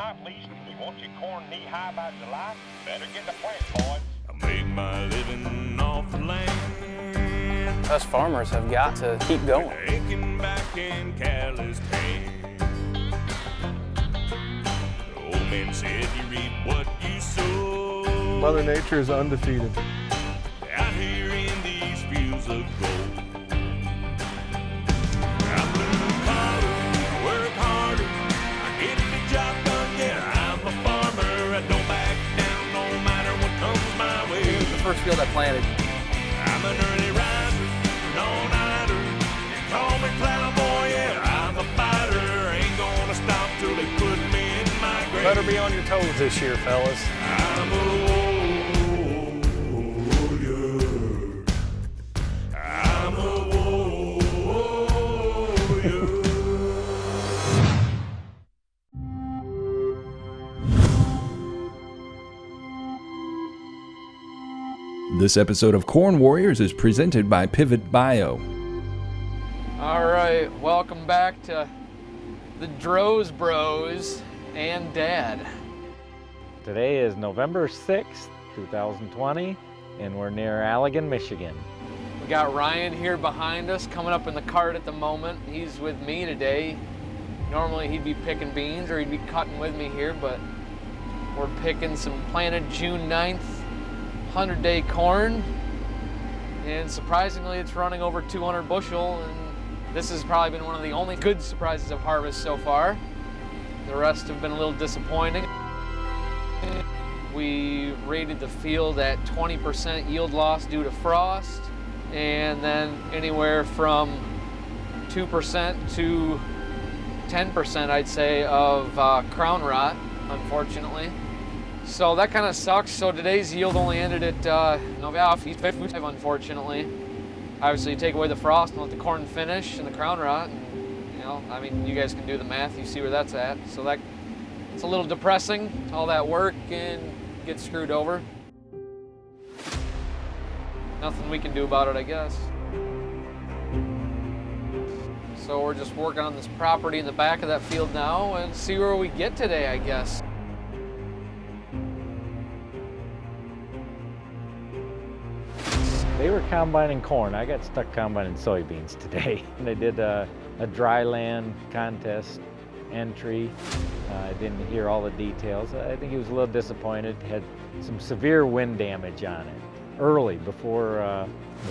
not least, you want your corn knee-high by July? Better get to plant, boys. I make my living off the land. Us farmers have got to keep going. Aching back and calloused hand. The old man said you reap what you sow. Mother Nature is undefeated. Out here in these fields of gold. I work harder, work harder. I get the job done, yeah, I'm a farmer. I don't back down no matter what comes my way. The first field I planted. I'm an early riser, an all-nighter. Call me cowboy, yeah, I'm a fighter. Ain't gonna stop till they put me in my grave. Better be on your toes this year, fellas. I'm a warrior. I'm a warrior. This episode of Corn Warriors is presented by Pivot Bio. All right, welcome back to the Drozd Bros and Dad. Today is November 6th, 2020, and we're near Allegan, Michigan. We got Ryan here behind us, coming up in the cart at the moment. He's with me today. Normally he'd be picking beans or he'd be cutting with me here, but we're picking some planted June 9th 100-day corn, and surprisingly it's running over 200 bushel, and this has probably been one of the only good surprises of harvest so far. The rest have been a little disappointing. We rated the field at 20% yield loss due to frost, and then anywhere from 2% to 10%, I'd say, of crown rot, unfortunately. So that kind of sucks. So today's yield only ended at 55, unfortunately. Obviously, you take away the frost and let the corn finish and the crown rot. And, you know, I mean, you guys can do the math. You see where that's at. So it's a little depressing, all that work, and get screwed over. Nothing we can do about it, I guess. So we're just working on this property in the back of that field now and see where we get today, I guess. They were combining corn. I got stuck combining soybeans today. They did a dry land contest entry. I didn't hear all the details. I think he was a little disappointed. Had some severe wind damage on it early, before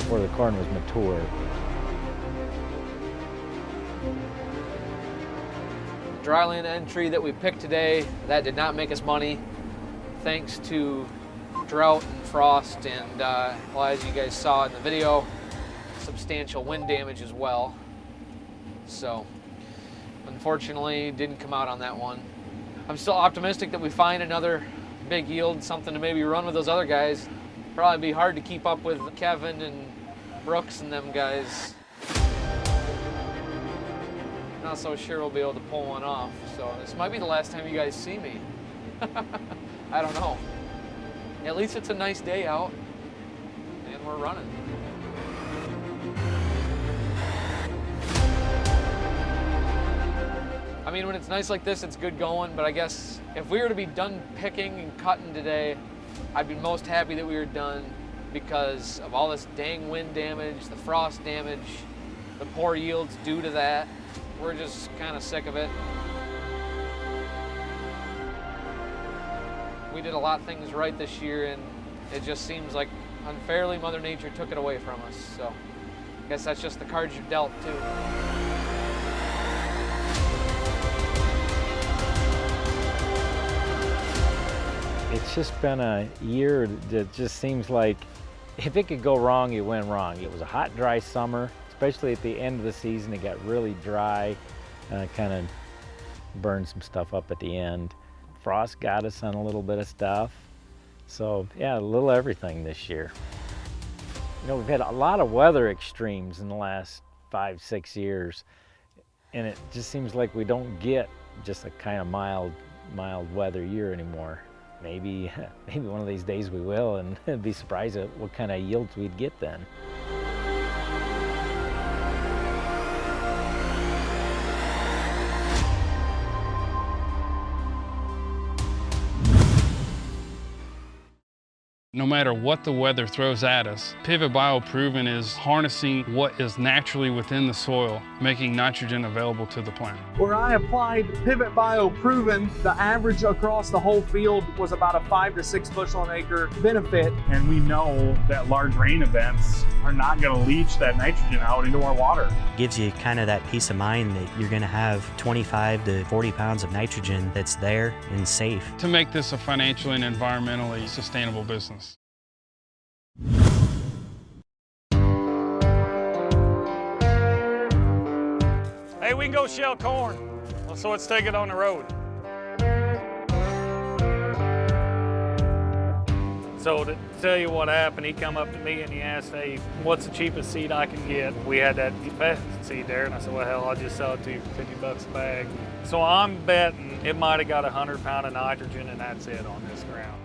the corn was mature. The dry land entry that we picked today, that did not make us money, thanks to drought and frost, and well, as you guys saw in the video, substantial wind damage as well. So unfortunately didn't come out on that one. I'm still optimistic that we find another big yield, something to maybe run with those other guys. Probably be hard to keep up with Kevin and Brooks and them guys. Not so sure we'll be able to pull one off, so this might be the last time you guys see me. I don't know. At least it's a nice day out, and we're running. I mean, when it's nice like this, it's good going, but I guess if we were to be done picking and cutting today, I'd be most happy that we were done, because of all this dang wind damage, the frost damage, the poor yields due to that. We're just kind of sick of it. We did a lot of things right this year, and it just seems like unfairly Mother Nature took it away from us. So I guess that's just the cards you're dealt too. It's just been a year that just seems like if it could go wrong, it went wrong. It was a hot, dry summer, especially at the end of the season. It got really dry, kind of burned some stuff up at the end. Frost got us on a little bit of stuff. So yeah, a little everything this year. You know, we've had a lot of weather extremes in the last 5-6 years, and it just seems like we don't get just a kind of mild weather year anymore. Maybe one of these days we will, and be surprised at what kind of yields we'd get then. No matter what the weather throws at us, Pivot Bioproven is harnessing what is naturally within the soil, making nitrogen available to the plant. Where I applied Pivot Bioproven, the average across the whole field was about a 5 to 6 bushel an acre benefit. And we know that large rain events are not going to leach that nitrogen out into our water. Gives you kind of that peace of mind that you're going to have 25 to 40 pounds of nitrogen that's there and safe. To make this a financially and environmentally sustainable business. Hey, we can go shell corn, so let's take it on the road. So to tell you what happened, he come up to me and he asked, hey, what's the cheapest seed I can get? We had that pheasant seed there, and I said, well, hell, I'll just sell it to you for 50 bucks a bag. So I'm betting it might have got 100 pounds of nitrogen, and that's it on this ground.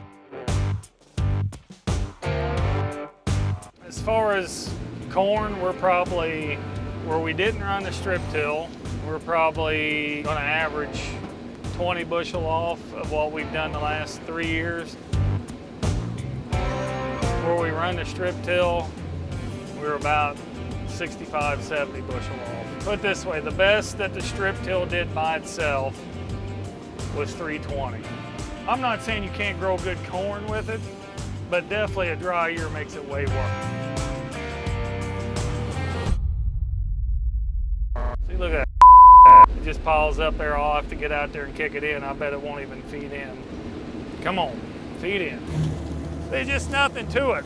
As far as corn, we're probably, where we didn't run the strip till, we're probably gonna average 20 bushel off of what we've done the last 3 years. Where we run the strip till, we're about 65, 70 bushel off. Put it this way, the best that the strip till did by itself was 320. I'm not saying you can't grow good corn with it, but definitely a dry year makes it way worse. See, look at that. It just piles up there. I'll have to get out there and kick it in. I bet it won't even feed in. Come on, feed in. There's just nothing to it.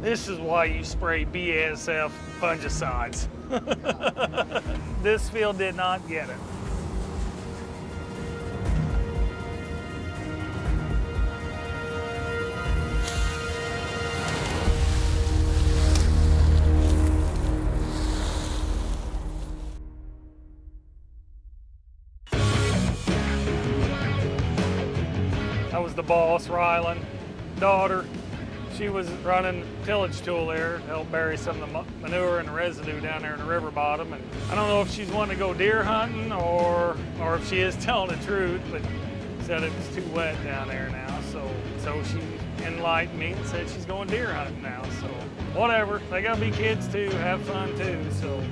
This is why you spray BASF fungicides. This field did not get it. That was the boss, Rylan, daughter. She was running tillage tool there, helped bury some of the manure and the residue down there in the river bottom. And I don't know if she's wanting to go deer hunting or if she is telling the truth, but said it was too wet down there now. So she enlightened me and said she's going deer hunting now. So whatever, they gotta be kids too, have fun too. So.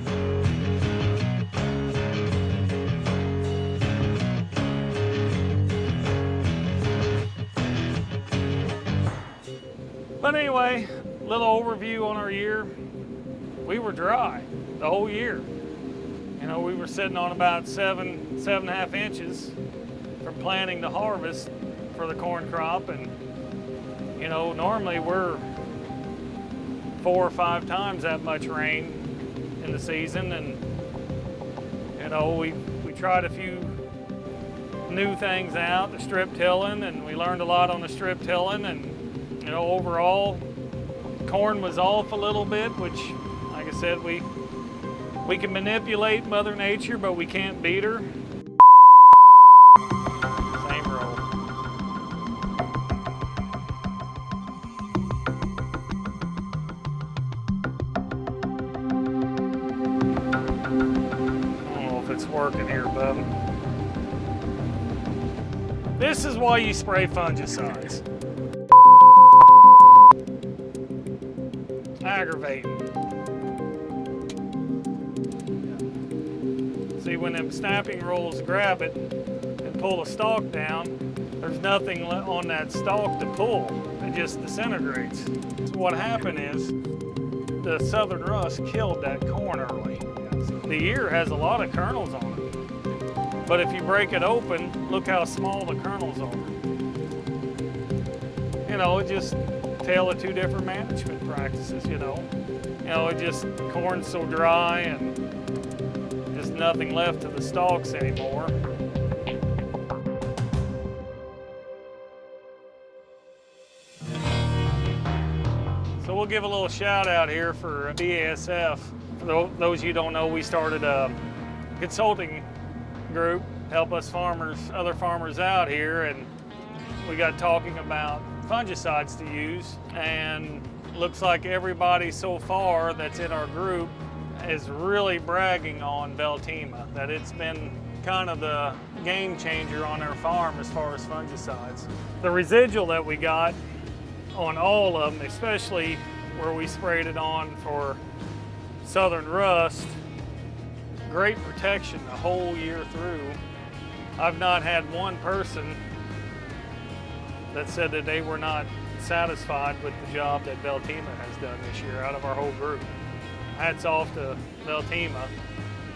But anyway, little overview on our year. We were dry the whole year. You know, we were sitting on about 7.5 inches from planting to harvest for the corn crop. And, you know, normally we're 4 or 5 times that much rain in the season. And, you know, we tried a few new things out, the strip tilling, and we learned a lot on the strip tilling. And, you know, overall, corn was off a little bit, which, like I said, we can manipulate Mother Nature, but we can't beat her. Same roll. I don't know if it's working here, bub. This is why you spray fungicides. Aggravating. See, when them snapping rolls grab it and pull the stalk down, there's nothing on that stalk to pull. It just disintegrates. So what happened is the southern rust killed that corn early. The ear has a lot of kernels on it, but if you break it open, look how small the kernels are. You know, it just tale of 2 different management practices, you know. You know, it just, corn's so dry and just nothing left of the stalks anymore. So we'll give a little shout out here for BASF. For those of you who don't know, we started a consulting group, help us farmers, other farmers out here, and we got talking about fungicides to use, and looks like everybody so far that's in our group is really bragging on Veltima, that it's been kind of the game changer on our farm as far as fungicides. The residual that we got on all of them, especially where we sprayed it on for southern rust, great protection the whole year through. I've not had one person that said that they were not satisfied with the job that Veltima has done this year out of our whole group. Hats off to Veltima.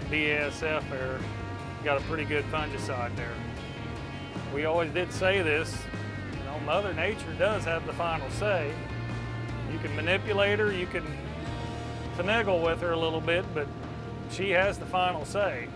BASF there got a pretty good fungicide there. We always did say this, you know, Mother Nature does have the final say. You can manipulate her, you can finagle with her a little bit, but she has the final say.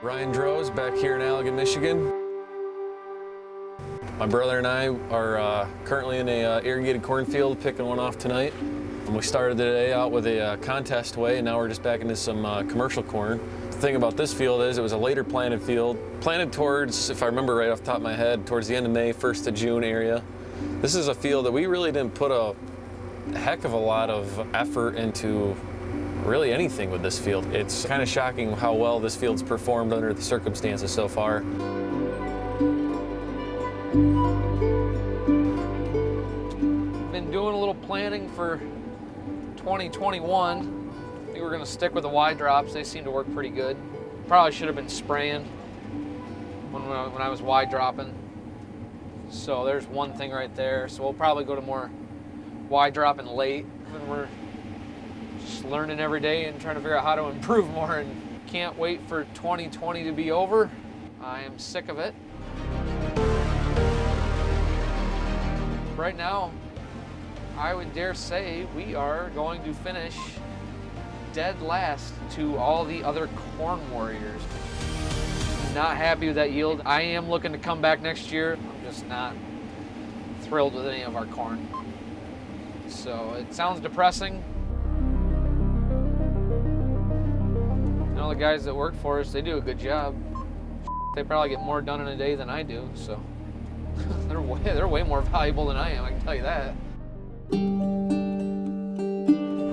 Ryan Drozd back here in Allegan, Michigan. My brother and I are currently in a irrigated cornfield picking one off tonight. And we started the day out with a contest way, and now we're just back into some commercial corn. The thing about this field is it was a later planted field, planted towards, if I remember right off the top of my head, towards the end of May, 1st of June area. This is a field that we really didn't put a heck of a lot of effort into really anything with this field. It's kind of shocking how well this field's performed under the circumstances so far. Been doing a little planning for 2021. I think we're gonna stick with the wide drops. They seem to work pretty good. Probably should have been spraying when I was wide dropping. So there's one thing right there. So we'll probably go to more wide dropping late when we're just learning every day and trying to figure out how to improve more, and can't wait for 2020 to be over. I am sick of it. Right now, I would dare say we are going to finish dead last to all the other CornWarriors. Not happy with that yield. I am looking to come back next year. I'm just not thrilled with any of our corn. So it sounds depressing. The guys that work for us, they do a good job. They probably get more done in a day than I do, so they're way more valuable than I am, I can tell you that.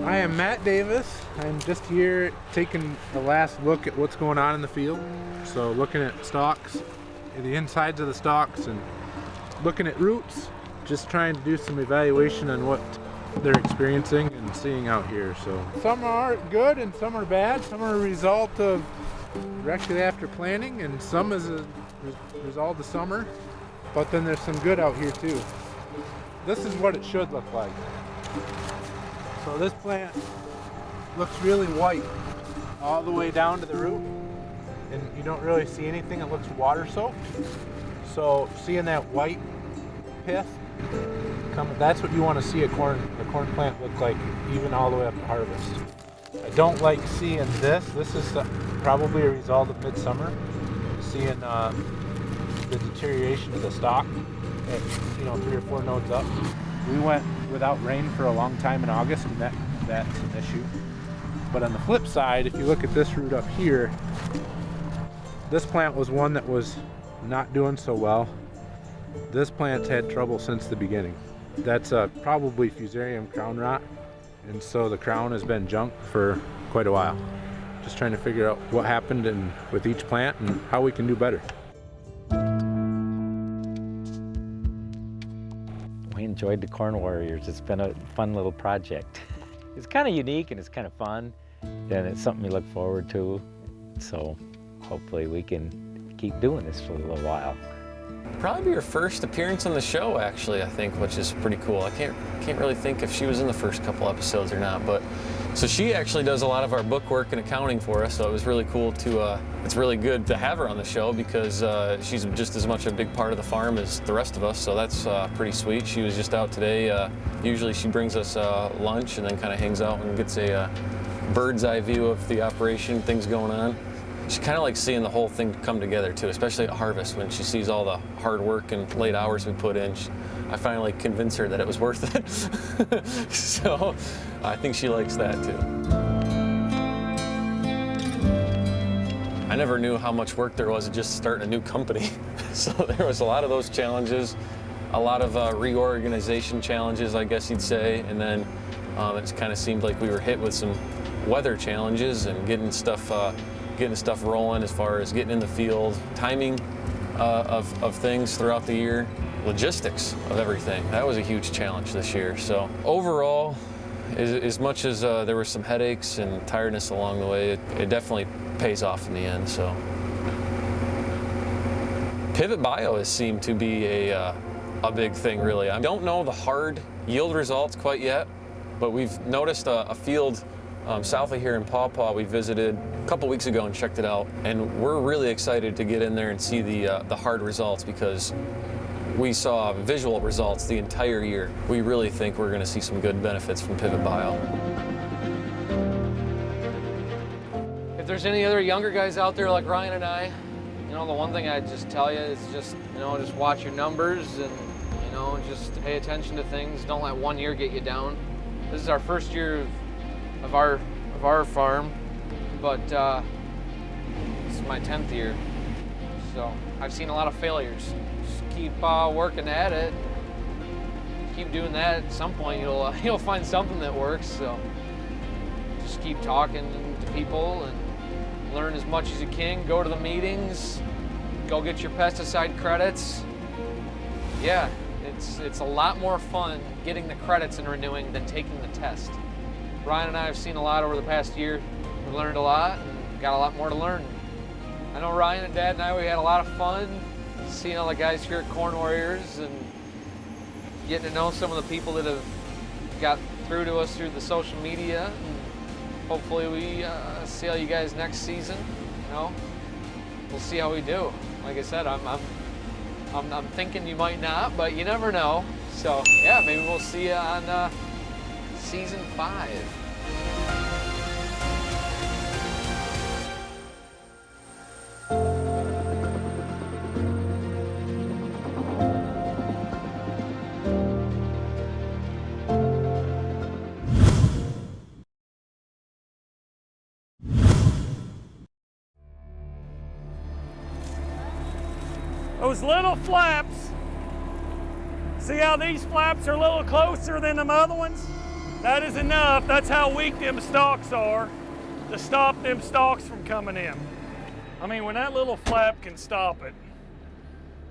I am Matt Davis. I'm just here taking the last look at what's going on in the field. So looking at stalks, the insides of the stalks, and looking at roots, just trying to do some evaluation on what they're experiencing and seeing out here. So some are good and some are bad. Some are a result of directly after planting, and some is a result of summer. But then there's some good out here too. This is what it should look like. So this plant looks really white all the way down to the root, and you don't really see anything. It looks water soaked. So seeing that white pith, that's what you want to see a corn plant look like, even all the way up to harvest. I don't like seeing this. This is probably a result of midsummer, seeing the deterioration of the stalk at 3 or 4 nodes up. We went without rain for a long time in August, and that's an issue. But on the flip side, if you look at this root up here, this plant was one that was not doing so well. This plant's had trouble since the beginning. That's probably Fusarium crown rot, and so the crown has been junk for quite a while. Just trying to figure out what happened with each plant and how we can do better. We enjoyed the CornWarriors. It's been a fun little project. It's kind of unique and it's kind of fun, and it's something we look forward to. So hopefully we can keep doing this for a little while. Probably be her first appearance on the show, actually, I think, which is pretty cool. I can't really think if she was in the first couple episodes or not, but so she actually does a lot of our book work and accounting for us, so it was really cool to, it's really good to have her on the show because she's just as much a big part of the farm as the rest of us, so that's pretty sweet. She was just out today. Usually she brings us lunch and then kind of hangs out and gets a bird's eye view of the operation, things going on. She kind of likes seeing the whole thing come together too, especially at harvest when she sees all the hard work and late hours we put in. I finally convinced her that it was worth it. So I think she likes that too. I never knew how much work there was just starting a new company. So there was a lot of those challenges, a lot of reorganization challenges, I guess you'd say. And then it kind of seemed like we were hit with some weather challenges and getting stuff rolling as far as getting in the field, timing of things throughout the year, logistics of everything. That was a huge challenge this year. So overall, as much as there were some headaches and tiredness along the way, it definitely pays off in the end. So Pivot Bio has seemed to be a big thing, really. I don't know the hard yield results quite yet, but we've noticed a field south of here in Paw Paw we visited a couple weeks ago and checked it out, and we're really excited to get in there and see the hard results, because we saw visual results the entire year. We really think we're going to see some good benefits from Pivot Bio. If there's any other younger guys out there like Ryan and I, the one thing I'd just tell you is just watch your numbers and, just pay attention to things. Don't let one year get you down. This is our first year of our farm, but this is my 10th year. So I've seen a lot of failures. Just keep working at it. Keep doing that. At some point, you'll find something that works. So just keep talking to people and learn as much as you can. Go to the meetings. Go get your pesticide credits. Yeah, it's a lot more fun getting the credits and renewing than taking the test. Ryan and I have seen a lot over the past year. We learned a lot and got a lot more to learn. I know Ryan and Dad and I, we had a lot of fun seeing all the guys here at CornWarriors and getting to know some of the people that have got through to us through the social media. And hopefully we see all you guys next season. We'll see how we do. Like I said, I'm thinking you might not, but you never know. So yeah, maybe we'll see you on season 5. Those little flaps, see how these flaps are a little closer than them other ones? That is enough. That's how weak them stalks are to stop them stalks from coming in. I mean, when that little flap can stop it,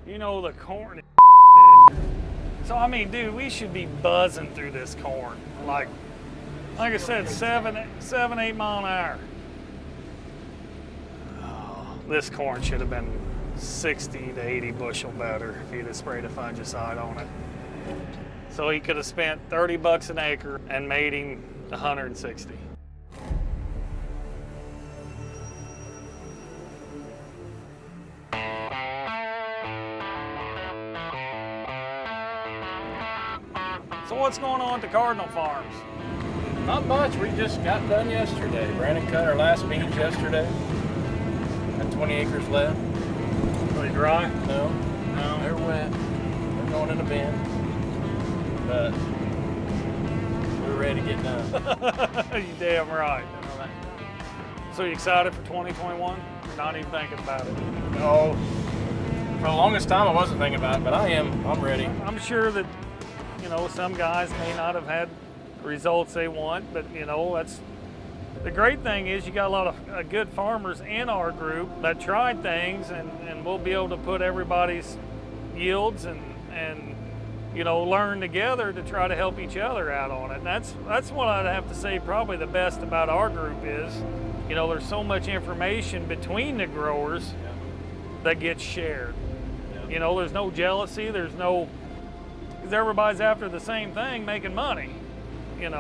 the corn is So I mean, dude, we should be buzzing through this corn. Like I said, 7-8 mile an hour. Oh, this corn should have been 60 to 80 bushel better if he'd have sprayed a fungicide on it. So he could have spent 30 bucks an acre and made him 160. So what's going on at the Cardinal Farms? Not much. We just got done yesterday. Brandon cut our last beans yesterday. Got 20 acres left. Are they dry? No, they're wet. They're going in the bin. But we're ready to get done. You damn right. So you excited for 2021? You're not even thinking about it? No. For the longest time I wasn't thinking about it, but I am. I'm ready. I'm sure that, some guys may not have had the results they want, but that's the great thing is you got a lot of good farmers in our group that tried things, and we'll be able to put everybody's yields and learn together to try to help each other out on it. And that's what I'd have to say probably the best about our group is, there's so much information between the growers that gets shared. There's no jealousy, there's no, because everybody's after the same thing, making money, and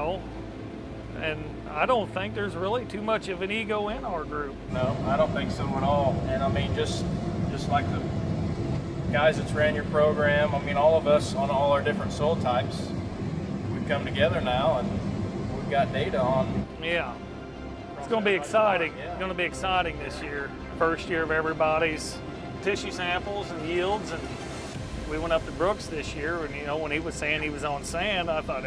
I don't think there's really too much of an ego in our group. No, I don't think so at all. And I mean, just like the guys that's ran your program, I mean, all of us on all our different soil types, we've come together now and we've got data on. Yeah, it's going to be exciting. It's going to be exciting this year. First year of everybody's tissue samples and yields, and we went up to Brooks this year, and when he was saying he was on sand, I thought,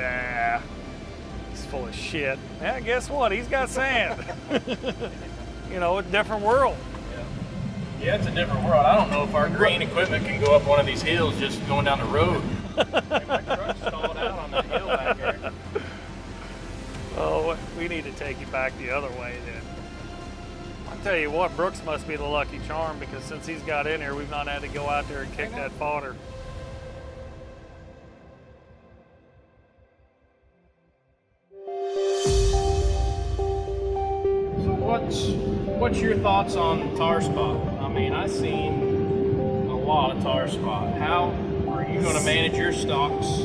he's full of shit. Yeah, guess what? He's got sand. A different world. Yeah, it's a different world. I don't know if our grain equipment can go up one of these hills just going down the road. My truck's stalled out on that hill back there. Oh, we need to take you back the other way then. I'll tell you what, Brooks must be the lucky charm because since he's got in here, we've not had to go out there and kick that fodder. What's your thoughts on tar spot? I mean, I've seen a lot of tar spot. How are you going to manage your stocks,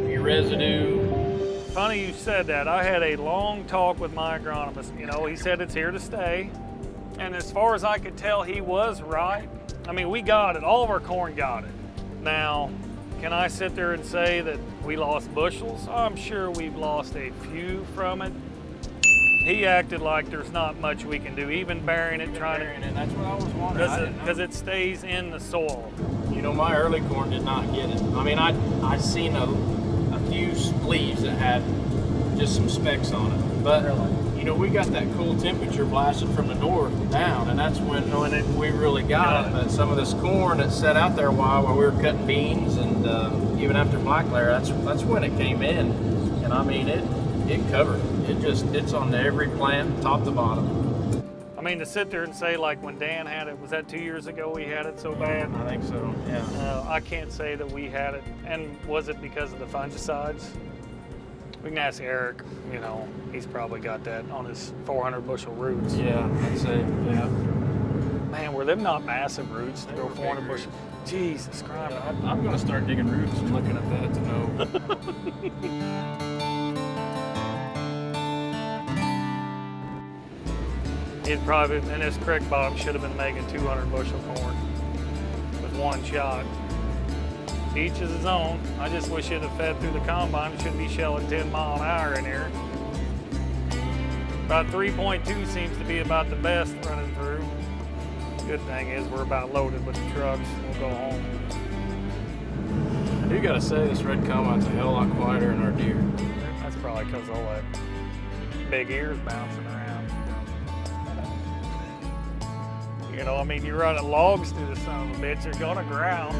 your residue? Funny you said that. I had a long talk with my agronomist. You know, he said it's here to stay. And as far as I could tell, he was right. I mean, we got it. All of our corn got it. Now, can I sit there and say that we lost bushels? I'm sure we've lost a few from it. He acted like there's not much we can do, even burying it, trying to. And that's what I was wondering. Because it stays in the soil. You know, my early corn did not get it. I mean, I seen a few leaves that had just some specks on it. But, you know, we got that cool temperature blasted from the north down, and that's when we really got it. But some of this corn that sat out there a while we were cutting beans, and even after black layer, that's when it came in. And I mean, it covered. It's on every plant, top to bottom. I mean, to sit there and say, like when Dan had it, was that 2 years ago we had it so bad? I think so, yeah. I can't say that we had it. And was it because of the fungicides? We can ask Eric, you know, he's probably got that on his 400 bushel roots. Yeah, I'd say, yeah. Man, were them not massive roots to grow 400 bushel? Jesus Christ. Yeah, I'm gonna start digging roots and looking at that to know. It probably, and this creek bottom should have been making 200 bushel corn with one shot. Each is his own. I just wish it had fed through the combine. It shouldn't be shelling 10 mile an hour in here. About 3.2 seems to be about the best running through. Good thing is we're about loaded with the trucks. We'll go home. I do gotta say, this red combine's a hell of a lot quieter than our deer. That's probably because all that big ears bouncing around. You know, I mean, you're running logs through the son of a bitch, you're gonna growl.